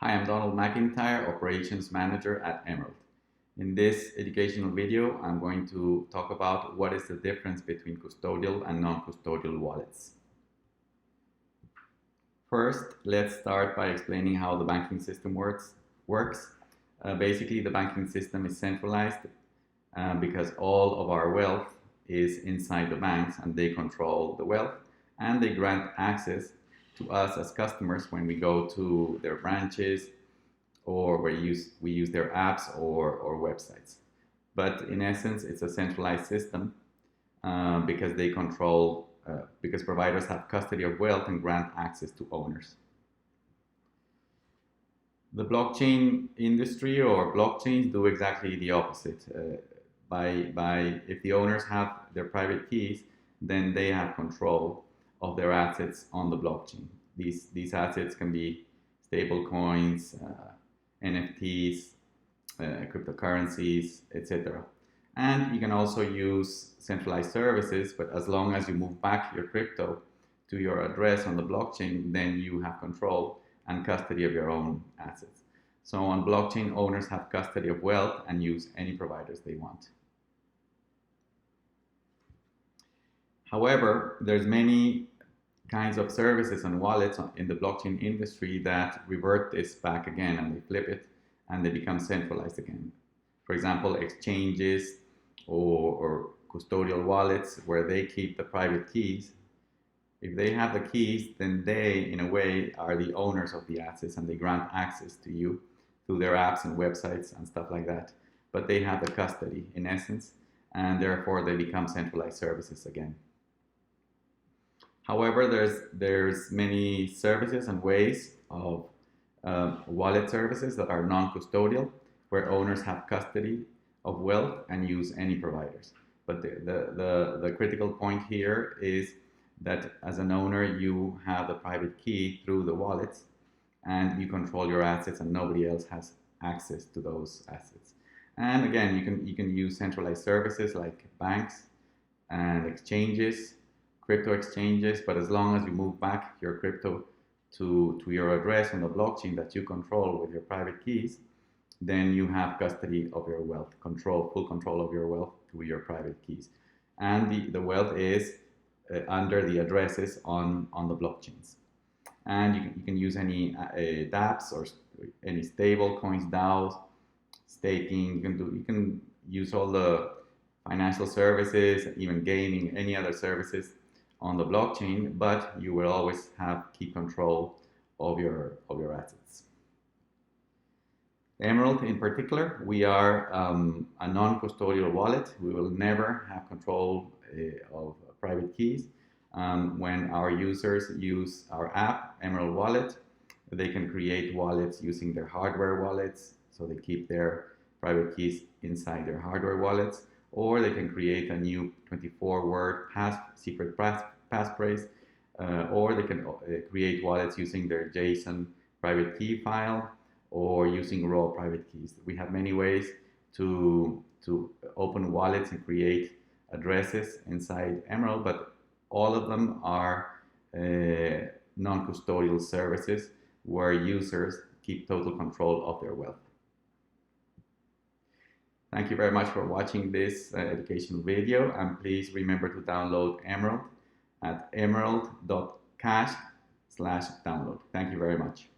Hi, I'm Donald McIntyre, Operations Manager at Emerald. In this educational video, I'm going to talk about what is the difference between custodial and non-custodial wallets. First, let's start by explaining how the banking system works. Basically, the banking system is centralized because all of our wealth is inside the banks and they control the wealth and they grant access to us as customers when we go to their branches or we use their apps or websites. But in essence, it's a centralized system because they control, because providers have custody of wealth and grant access to owners. The blockchain industry or blockchains do exactly the opposite. If the owners have their private keys, then they have control of their assets on the blockchain. These assets can be stable coins, NFTs, cryptocurrencies, etc. And you can also use centralized services, but as long as you move back your crypto to your address on the blockchain, then you have control and custody of your own assets. So on blockchain, owners have custody of wealth and use any providers they want. However, there's many kinds of services and wallets in the blockchain industry that revert this back again and they flip it and they become centralized again. For example, exchanges or custodial wallets where they keep the private keys. If they have the keys, then they, in a way, are the owners of the assets and they grant access to you through their apps and websites and stuff like that. But they have the custody, in essence, and therefore they become centralized services again. However, there's many services and ways of wallet services that are non-custodial, where owners have custody of wealth and use any providers. But the critical point here is that as an owner, you have the private key through the wallets and you control your assets and nobody else has access to those assets. And again, you can use centralized services like banks and exchanges, crypto exchanges, but as long as you move back your crypto to your address on the blockchain that you control with your private keys, then you have custody of your wealth, full control of your wealth through your private keys. And the wealth is under the addresses on the blockchains. And you can use any dApps or any stable coins, DAOs, staking. You can use all the financial services, even gaming, any other services on the blockchain, but you will always have key control of your assets. Emerald in particular, we are a non-custodial wallet. We will never have control of private keys. When our users use our app, Emerald Wallet, they can create wallets using their hardware wallets, so they keep their private keys inside their hardware wallets, or they can create a new 24-word secret passphrase, or they can create wallets using their JSON private key file or using raw private keys. We have many ways to open wallets and create addresses inside Emerald, but all of them are non-custodial services where users keep total control of their wealth. Thank you very much for watching this educational video, and please remember to download Emerald at emerald.cash/download. Thank you very much.